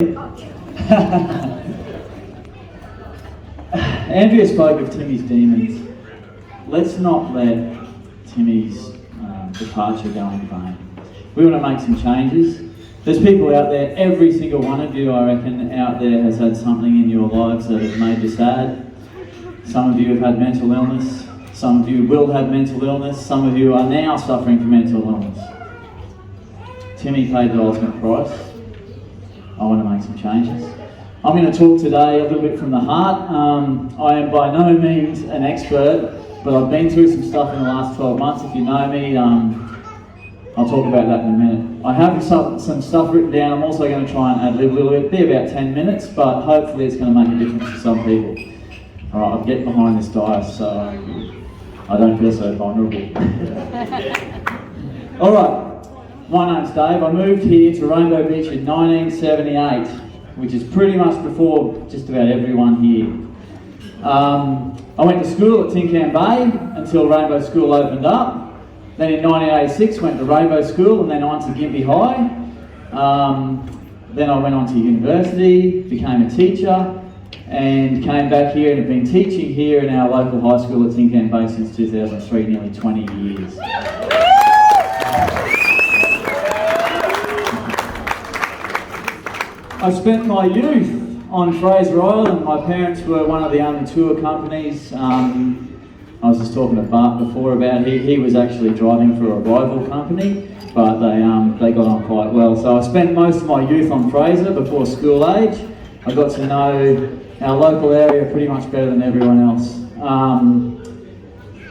Andrea spoke of Timmy's demons. Let's not let Timmy's departure go in vain. We want to make some changes. There's people out there, every single one of you, I reckon, out there has had something in your lives that has made you sad. Some of you have had mental illness. Some of you will have mental illness. Some of you are now suffering from mental illness. Timmy paid the ultimate price. I want to make some changes. I'm going to talk today a little bit from the heart. I am by no means an expert, but I've been through some stuff in the last 12 months. If you know me, I'll talk about that in a minute. I have some stuff written down. I'm also going to try and ad-lib a little bit. It'll be about 10 minutes, but hopefully it's going to make a difference to some people. All right, I'll get behind this dais so I don't feel so vulnerable. All right. My name's Dave. I moved here to Rainbow Beach in 1978, which is pretty much before just about everyone here. I went to school at Tin Can Bay until Rainbow School opened up. Then in 1986 went to Rainbow School and then on to Gympie High. Then I went on to university, became a teacher, and came back here and have been teaching here in our local high school at Tin Can Bay since 2003, nearly 20 years. I spent my youth on Fraser Island. My parents were one of the only tour companies. I was just talking to Bart before about he was actually driving for a rival company, but they got on quite well. So I spent most of my youth on Fraser before school age. I got to know our local area pretty much better than everyone else.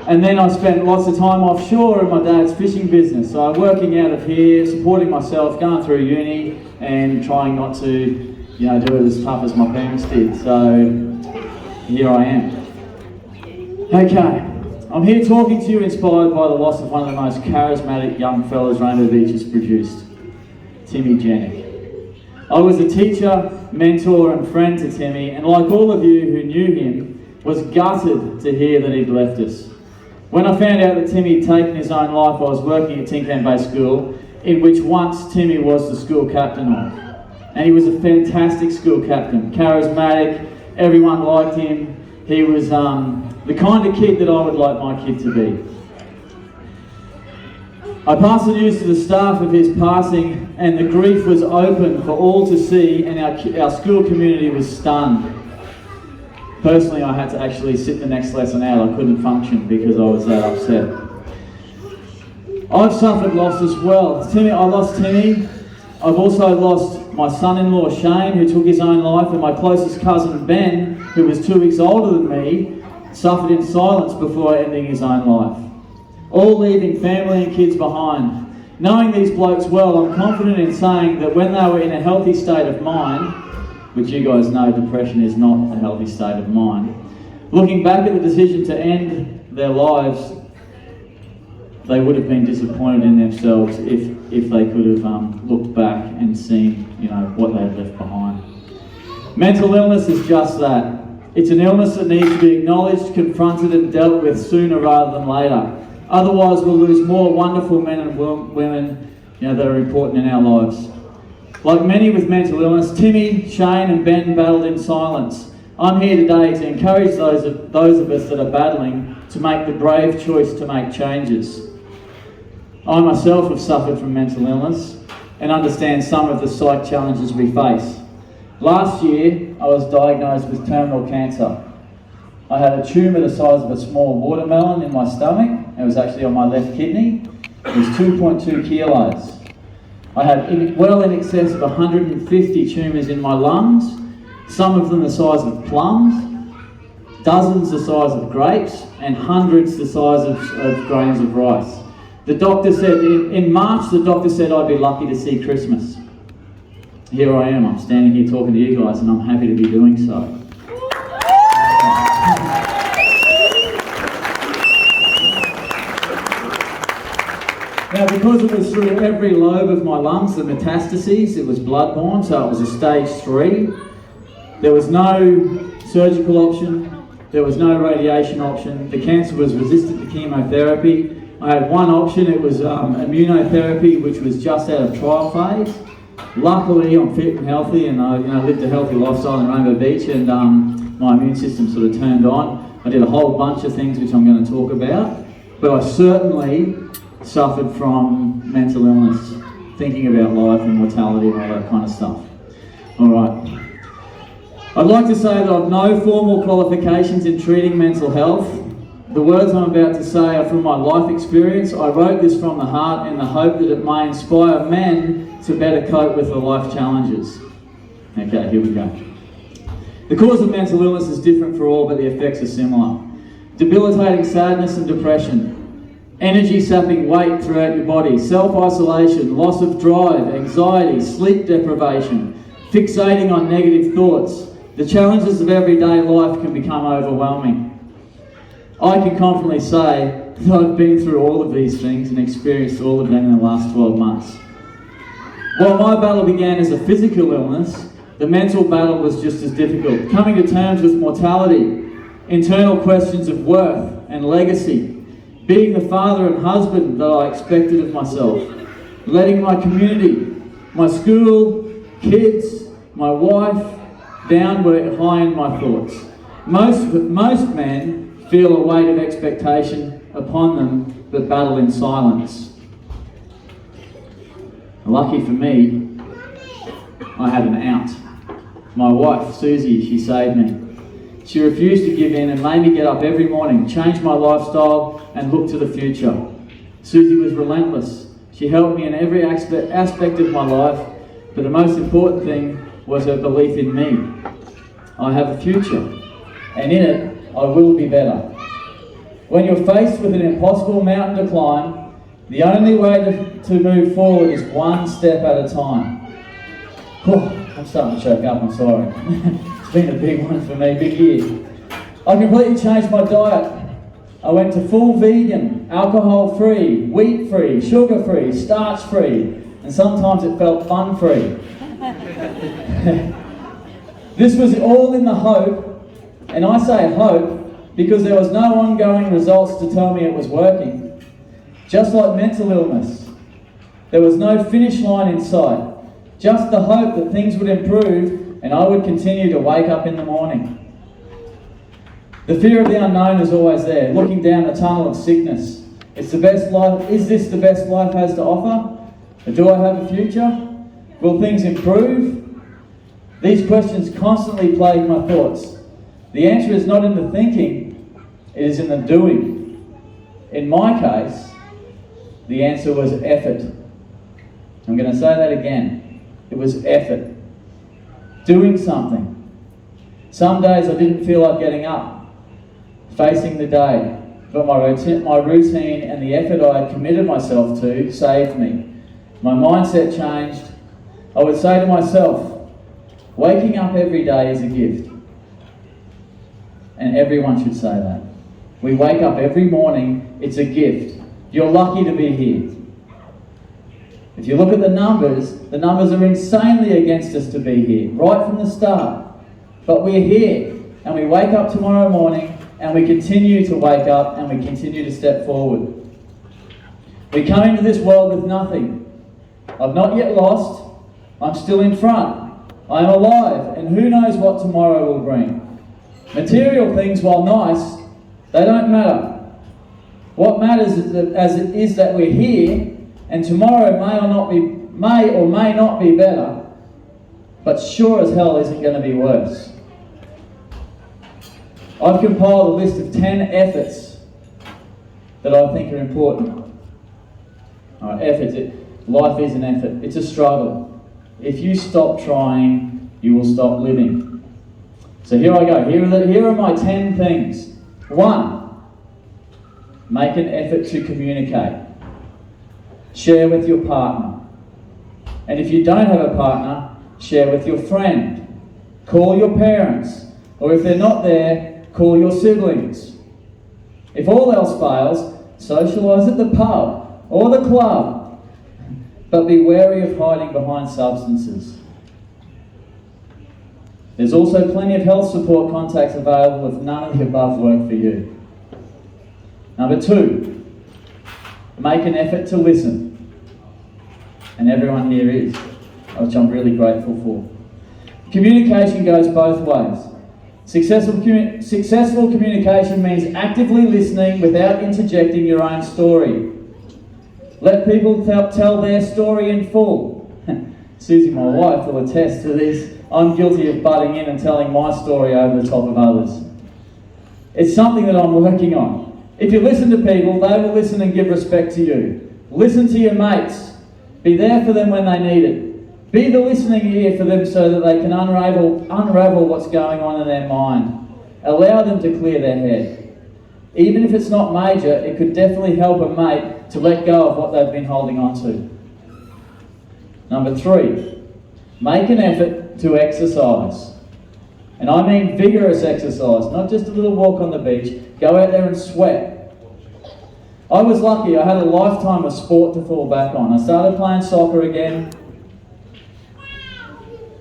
And then I spent lots of time offshore in my dad's fishing business. So I'm working out of here, supporting myself, going through uni, and trying not to, do it as tough as my parents did. So here I am. Okay, I'm here talking to you inspired by the loss of one of the most charismatic young fellas Rainbow Beach has produced, Timmy Janeck. I was a teacher, mentor and friend to Timmy, and like all of you who knew him, was gutted to hear that he'd left us. When I found out that Timmy had taken his own life, I was working at Tin Can Bay School, in which once Timmy was the school captain of. And he was a fantastic school captain, charismatic, everyone liked him. He was the kind of kid that I would like my kid to be. I passed the news to the staff of his passing, and the grief was open for all to see, and our school community was stunned. Personally, I had to actually sit the next lesson out. I couldn't function because I was that upset. I've suffered loss as well. I lost Timmy. I've also lost my son-in-law Shane, who took his own life, and my closest cousin Ben, who was 2 weeks older than me, suffered in silence before ending his own life. All leaving family and kids behind. Knowing these blokes well, I'm confident in saying that when they were in a healthy state of mind, which you guys know depression is not a healthy state of mind, looking back at the decision to end their lives, they would have been disappointed in themselves if they could have looked back and seen, what they had left behind. Mental illness is just that. It's an illness that needs to be acknowledged, confronted and dealt with sooner rather than later. Otherwise we'll lose more wonderful men and women that are important in our lives. Like many with mental illness, Timmy, Shane and Ben battled in silence. I'm here today to encourage those of us that are battling to make the brave choice to make changes. I myself have suffered from mental illness and understand some of the psych challenges we face. Last year, I was diagnosed with terminal cancer. I had a tumour the size of a small watermelon in my stomach. It was actually on my left kidney. It was 2.2 kilos. I had well in excess of 150 tumours in my lungs, some of them the size of plums, dozens the size of grapes, and hundreds the size of grains of rice. The doctor said, in March, the doctor said I'd be lucky to see Christmas. Here I am, I'm standing here talking to you guys, and I'm happy to be doing so. Now, because it was through every lobe of my lungs, the metastases, it was bloodborne, so it was a stage 3. There was no surgical option, there was no radiation option. The cancer was resistant to chemotherapy. I had one option, it was immunotherapy, which was just out of trial phase. luckily I'm fit and healthy, and I lived a healthy lifestyle in Rainbow Beach, and my immune system sort of turned on. I did a whole bunch of things which I'm going to talk about, but I certainly suffered from mental illness, thinking about life and mortality and all that kind of stuff. Alright. I'd like to say that I've no formal qualifications in treating mental health. The words I'm about to say are from my life experience. I wrote this from the heart in the hope that it may inspire men to better cope with their life challenges. Okay, here we go. The cause of mental illness is different for all, but the effects are similar. Debilitating sadness and depression, energy-sapping weight throughout your body, self-isolation, loss of drive, anxiety, sleep deprivation, fixating on negative thoughts. The challenges of everyday life can become overwhelming. I can confidently say that I've been through all of these things and experienced all of them in the last 12 months. While my battle began as a physical illness, the mental battle was just as difficult. Coming to terms with mortality, internal questions of worth and legacy, being the father and husband that I expected of myself, letting my community, my school, kids, my wife, down were high in my thoughts. Most men feel a weight of expectation upon them, but battle in silence. Lucky for me, I had an out. My wife, Susie, she saved me. She refused to give in and made me get up every morning, change my lifestyle and look to the future. Susie was relentless. She helped me in every aspect of my life, but the most important thing was her belief in me. I have a future, and in it, I will be better. When you're faced with an impossible mountain to climb, the only way to move forward is one step at a time. I'm starting to choke up, I'm sorry. It's been a big one for me, big year. I completely changed my diet. I went to full vegan, alcohol-free, wheat-free, sugar-free, starch-free, and sometimes it felt fun-free. This was all in the hope, and I say hope because there was no ongoing results to tell me it was working. Just like mental illness, there was no finish line in sight, just the hope that things would improve and I would continue to wake up in the morning. The fear of the unknown is always there, looking down the tunnel of sickness. It's the best life. Is this the best life has to offer? Or do I have a future? Will things improve? These questions constantly plague my thoughts. The answer is not in the thinking, it is in the doing. In my case, the answer was effort. I'm going to say that again. It was effort. Doing something. Some days I didn't feel like getting up, facing the day, but my routine and the effort I had committed myself to saved me. My mindset changed. I would say to myself, waking up every day is a gift. And everyone should say that. We wake up every morning, it's a gift. You're lucky to be here. If you look at the numbers are insanely against us to be here, right from the start. But we're here, and we wake up tomorrow morning, and we continue to wake up, and we continue to step forward. We come into this world with nothing. I've not yet lost. I'm still in front. I am alive, and who knows what tomorrow will bring. Material things, while nice, they don't matter. What matters is that we're here, and tomorrow may or may not be better, but sure as hell isn't going to be worse. I've compiled a list of 10 efforts that I think are important. Efforts. Life is an effort. It's a struggle. If you stop trying, you will stop living. So here I go. Here are my 10 things. 1, make an effort to communicate. Share with your partner. And if you don't have a partner, share with your friend. Call your parents. Or if they're not there, call your siblings. If all else fails, socialise at the pub or the club. But be wary of hiding behind substances. There's also plenty of health support contacts available if none of the above work for you. Number 2, make an effort to listen. And everyone here is. which I'm really grateful for. Communication goes both ways. Successful communication means actively listening without interjecting your own story. Let people tell their story in full. Susie, my wife, will attest to this. I'm guilty of butting in and telling my story over the top of others. It's something that I'm working on. If you listen to people, they will listen and give respect to you. Listen to your mates. Be there for them when they need it. Be the listening ear for them so that they can unravel what's going on in their mind. Allow them to clear their head. Even if it's not major, it could definitely help a mate to let go of what they've been holding on to. Number 3, make an effort to exercise. And I mean vigorous exercise, not just a little walk on the beach. Go out there and sweat. I was lucky, I had a lifetime of sport to fall back on. I started playing soccer again.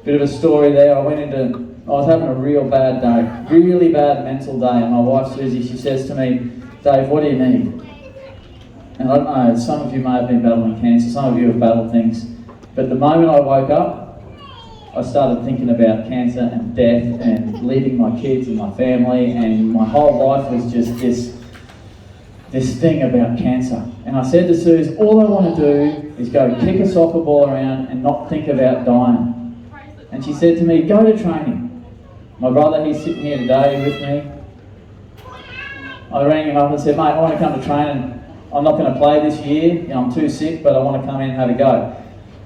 Bit of a story there. I was having a real bad day, really bad mental day, and my wife Susie, she says to me, Dave, what do you need? And I don't know, some of you may have been battling cancer, some of you have battled things, but the moment I woke up, I started thinking about cancer and death and leaving my kids and my family, and my whole life was just this thing about cancer. And I said to Suze, all I want to do is go kick a soccer ball around and not think about dying. And she said to me, go to training. My brother, he's sitting here today with me. I rang him up and said, mate, I want to come to training. I'm not going to play this year. I'm too sick, but I want to come in and have a go.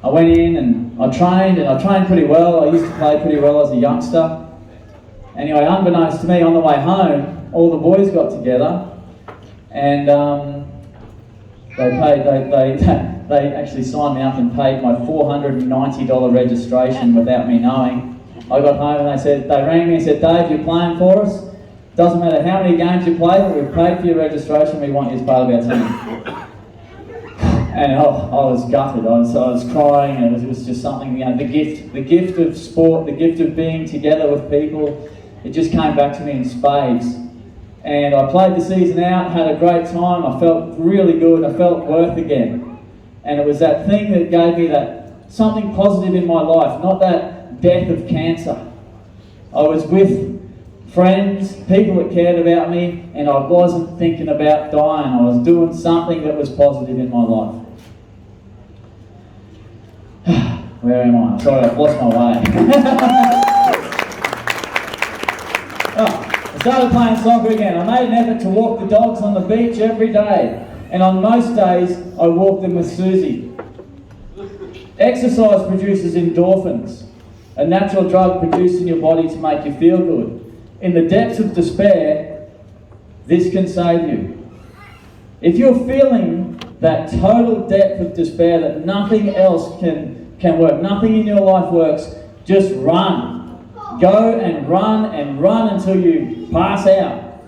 I went in and I trained pretty well. I used to play pretty well as a youngster. Anyway, unbeknownst to me, on the way home, all the boys got together and they actually signed me up and paid my $490 registration without me knowing. I got home and they rang me and said, Dave, you're playing for us. Doesn't matter how many games you play, but we've paid for your registration, we want you as part of our team. And I was gutted, I was crying, and it was just something, the gift of sport, the gift of being together with people, it just came back to me in spades. And I played the season out, had a great time, I felt really good, I felt worth again. And it was that thing that gave me that something positive in my life, not that death of cancer. I was with friends, people that cared about me, and I wasn't thinking about dying. I was doing something that was positive in my life. Where am I? Sorry, I've lost my way. I started playing soccer again. I made an effort to walk the dogs on the beach every day, and on most days I walked them with Susie. Exercise produces endorphins, a natural drug produced in your body to make you feel good. In the depths of despair, this can save you. If you're feeling that total depth of despair that nothing else can work, nothing in your life works, just run. Go and run until you pass out.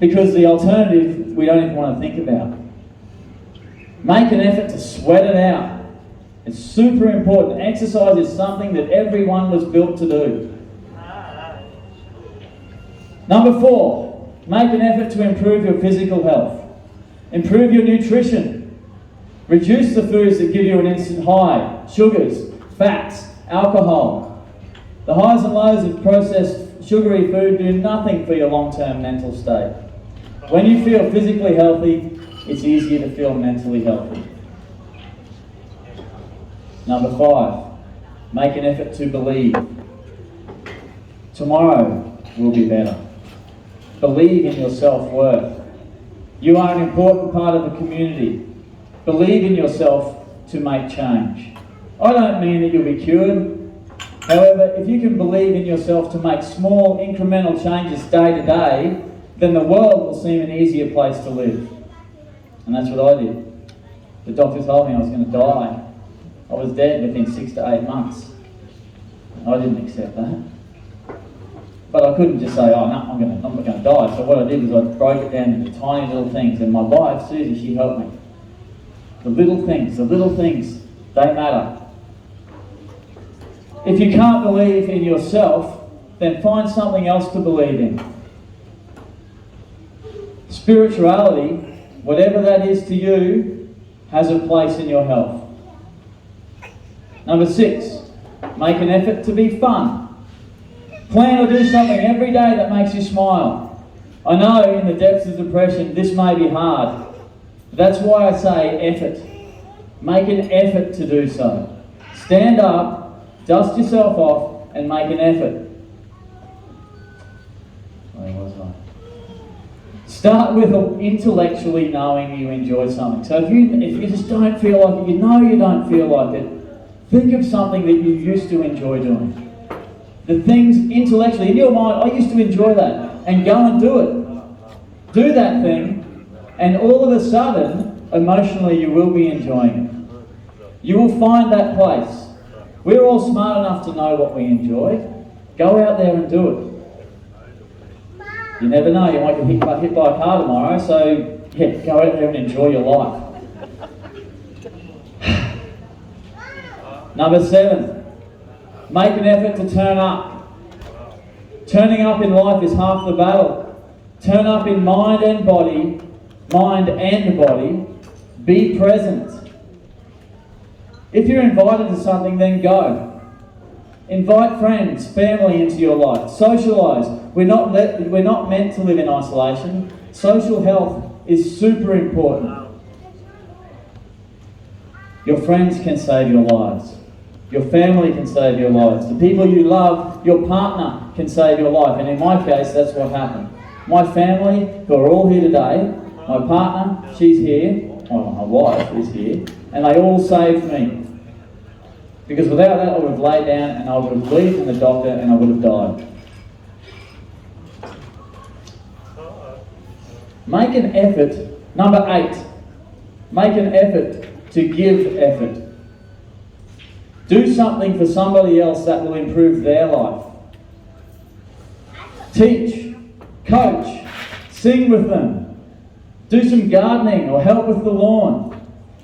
Because the alternative, we don't even want to think about. Make an effort to sweat it out. It's super important. Exercise is something that everyone was built to do. Number 4, make an effort to improve your physical health. Improve your nutrition. Reduce the foods that give you an instant high. Sugars, fats, alcohol. The highs and lows of processed sugary food do nothing for your long-term mental state. When you feel physically healthy, it's easier to feel mentally healthy. Number 5, make an effort to believe. Tomorrow will be better. Believe in your self-worth. You are an important part of the community. Believe in yourself to make change. I don't mean that you'll be cured. However, if you can believe in yourself to make small incremental changes day to day, then the world will seem an easier place to live. And that's what I did. The doctor told me I was going to die. I was dead within 6 to 8 months. I didn't accept that. But I couldn't just say, oh no, I'm not going to die. So what I did was I broke it down into tiny little things. And my wife, Susie, she helped me. The little things, they matter. If you can't believe in yourself, then find something else to believe in. Spirituality, whatever that is to you, has a place in your health. Number 6, make an effort to be fun. Plan or do something every day that makes you smile. I know in the depths of depression this may be hard. That's why I say effort. Make an effort to do so. Stand up, dust yourself off, and make an effort. Where was I? Start with intellectually knowing you enjoy something. So if you just don't feel like it, you know you don't feel like it, think of something that you used to enjoy doing. The things intellectually, in your mind, I used to enjoy that, and go and do it. Do that thing, and all of a sudden, emotionally, you will be enjoying it. You will find that place. We're all smart enough to know what we enjoy. Go out there and do it. You never know, you might get hit by a car tomorrow, so yeah, go out there and enjoy your life. Number 7, make an effort to turn up. Turning up in life is half the battle. Turn up in mind and body. Be present. If you're invited to something, then go. Invite friends, family into your life. Socialise. We're not meant to live in isolation. Social health is super important. Your friends can save your lives. Your family can save your lives. The people you love, your partner can save your life. And in my case, that's what happened. My family, who are all here today, my partner, she's here, my wife is here, and they all saved me. Because without that, I would have laid down and I would have believed in the doctor and I would have died. Make an effort. Number 8, make an effort to give effort. Do something for somebody else that will improve their life. Teach, coach, sing with them. Do some gardening or help with the lawn.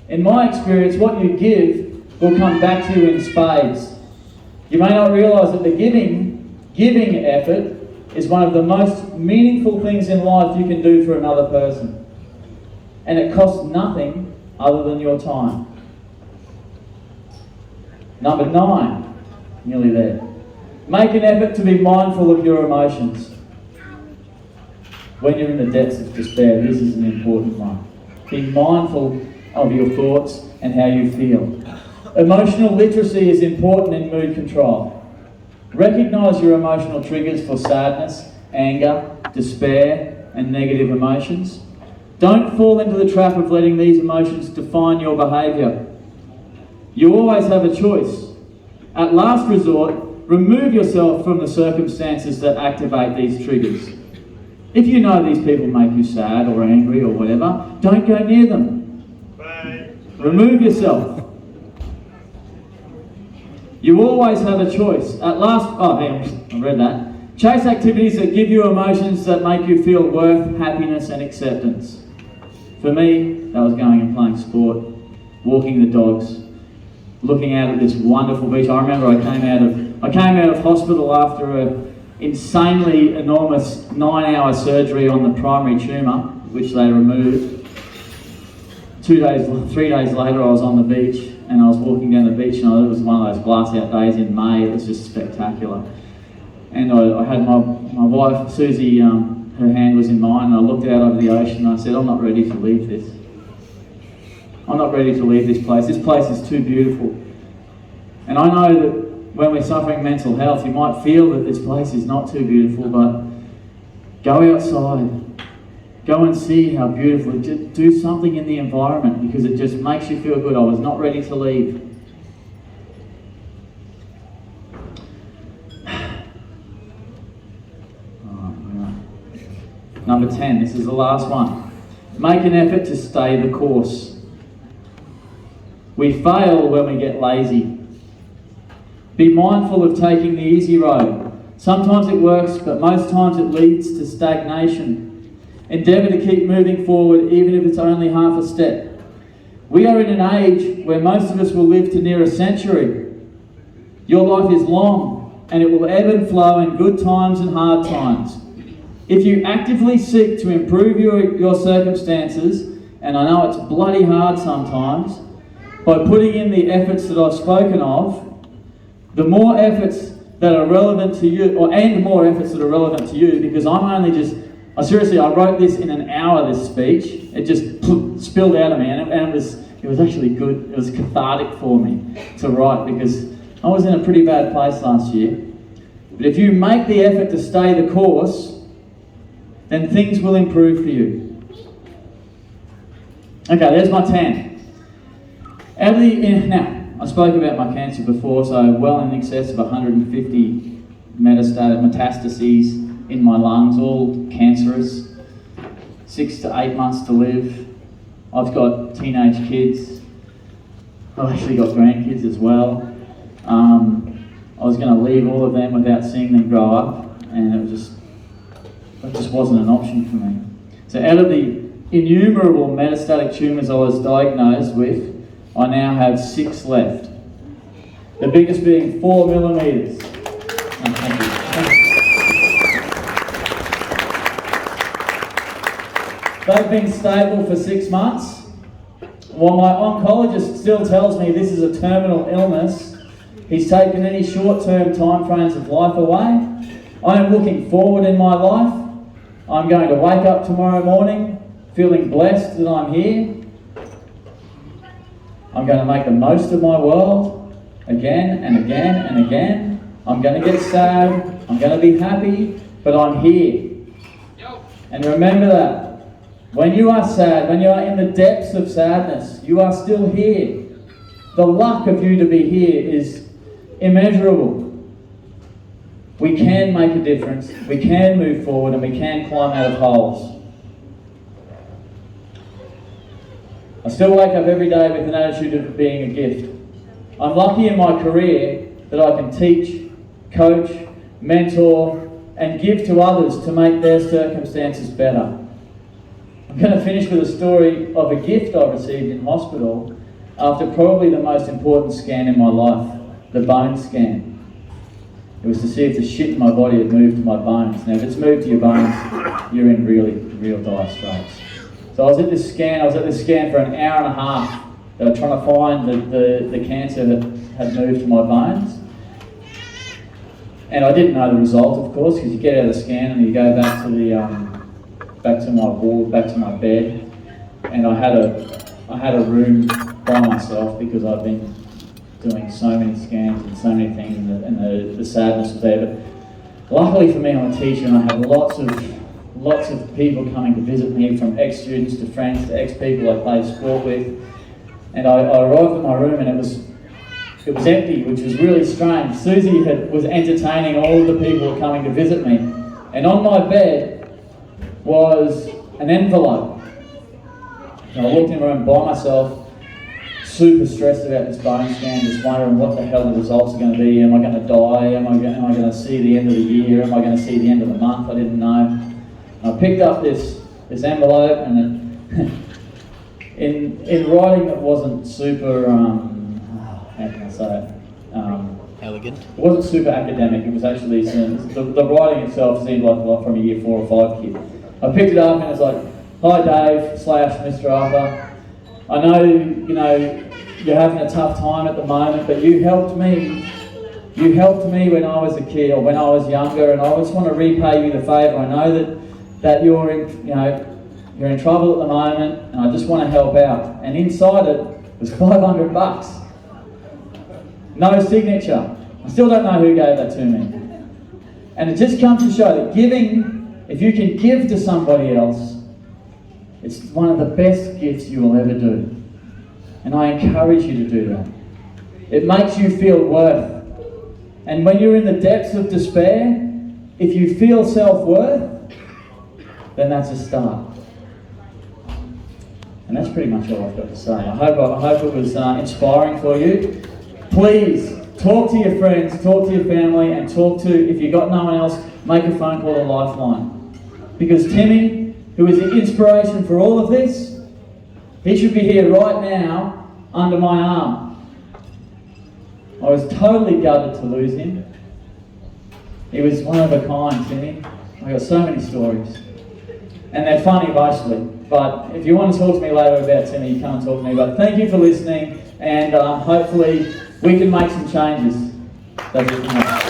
In my experience, what you give will come back to you in spades. You may not realise that the giving effort is one of the most meaningful things in life you can do for another person. And it costs nothing other than your time. Number 9, nearly there. Make an effort to be mindful of your emotions. When you're in the depths of despair, this is an important one. Be mindful of your thoughts and how you feel. Emotional literacy is important in mood control. Recognise your emotional triggers for sadness, anger, despair, and negative emotions. Don't fall into the trap of letting these emotions define your behaviour. You always have a choice. At last resort, remove yourself from the circumstances that activate these triggers. If you know these people make you sad or angry or whatever, don't go near them. Bye. Remove yourself. You always have a choice. At last, I read that. Chase activities that give you emotions that make you feel worth, happiness and acceptance. For me, that was going and playing sport, walking the dogs, looking out at this wonderful beach. I remember I came out of hospital after an insanely enormous 9-hour surgery on the primary tumour, which they removed. 3 days later, I was on the beach and I was walking down the beach, and it was one of those glass out days in May. It was just spectacular. And I had my wife, Susie, her hand was in mine, and I looked out over the ocean and I said, I'm not ready to leave this. I'm not ready to leave this place. This place is too beautiful. And I know that when we're suffering mental health, you might feel that this place is not too beautiful, but go outside. Go and see how beautiful. Just do something in the environment because it just makes you feel good. I was not ready to leave. Number 10, this is the last one. Make an effort to stay the course. We fail when we get lazy. Be mindful of taking the easy road. Sometimes it works, but most times it leads to stagnation. Endeavour to keep moving forward, even if it's only half a step. We are in an age where most of us will live to near a century. Your life is long, and it will ebb and flow in good times and hard times. If you actively seek to improve your circumstances, and I know it's bloody hard sometimes, by putting in the efforts that I've spoken of, the more efforts that are relevant to you, and more efforts that are relevant to you, because I'm only just, I wrote this in an hour, this speech. It just spilled out of me, and it was actually good. It was cathartic for me to write, because I was in a pretty bad place last year. But if you make the effort to stay the course, then things will improve for you. Okay, there's my 10. Now, I spoke about my cancer before, so well in excess of 150 metastases in my lungs, all cancerous. 6 to 8 months to live. I've got teenage kids. I've actually got grandkids as well. I was going to leave all of them without seeing them grow up, and it just wasn't an option for me. So out of the innumerable metastatic tumours I was diagnosed with, I now have 6 left. The biggest being 4 millimetres. Oh, thank you. They've been stable for 6 months. While my oncologist still tells me this is a terminal illness, he's taken any short-term timeframes of life away. I am looking forward in my life. I'm going to wake up tomorrow morning feeling blessed that I'm here. I'm going to make the most of my world again and again and again. I'm going to get sad. I'm going to be happy, but I'm here. And remember that. When you are sad, when you are in the depths of sadness, you are still here. The luck of you to be here is immeasurable. We can make a difference, we can move forward, and we can climb out of holes. I still wake up every day with an attitude of being a gift. I'm lucky in my career that I can teach, coach, mentor, and give to others to make their circumstances better. I'm going to finish with a story of a gift I received in hospital after probably the most important scan in my life, the bone scan. It was to see if the shit in my body had moved to my bones. Now, if it's moved to your bones, you're in real dire straits. So I was at this scan for an hour and a half. They were trying to find the cancer that had moved to my bones. And I didn't know the result, of course, because you get out of the scan and you go back to my ward, back to my bed, and I had a room by myself because I've been doing so many scans and so many things, and the sadness was there. But luckily for me, I'm a teacher, and I have lots of people coming to visit me, from ex-students to friends to ex-people I played sport with. And I arrived at my room, and it was empty, which was really strange. Susie was entertaining all of the people who were coming to visit me, and on my bed was an envelope. And I walked in the room by myself, super stressed about this bone scan, just wondering what the hell the results are going to be. Am I going to die? Am I going to see the end of the year? Am I going to see the end of the month? I didn't know. And I picked up this envelope, and in writing that wasn't super, how can I say it? Elegant. It wasn't super academic. It was actually the writing itself seemed like from a year 4 or 5 kid. I picked it up and it's like, "Hi Dave / Mr. Arthur. I know you're having a tough time at the moment, but you helped me. You helped me when I was a kid or when I was younger, and I just want to repay you the favour. I know that you're in trouble at the moment, and I just want to help out." And inside it was $500. No signature. I still don't know who gave that to me. And it just comes to show that giving, if you can give to somebody else, it's one of the best gifts you will ever do. And I encourage you to do that. It makes you feel worth. And when you're in the depths of despair, if you feel self-worth, then that's a start. And that's pretty much all I've got to say. I hope it was inspiring for you. Please talk to your friends, talk to your family, and if you've got no one else, make a phone call to Lifeline. Because Timmy, who is the inspiration for all of this, he should be here right now under my arm. I was totally gutted to lose him. He was one of a kind, Timmy. I got so many stories. And they're funny mostly. But if you want to talk to me later about Timmy, you come and talk to me. But thank you for listening. and hopefully we can make some changes. That's it.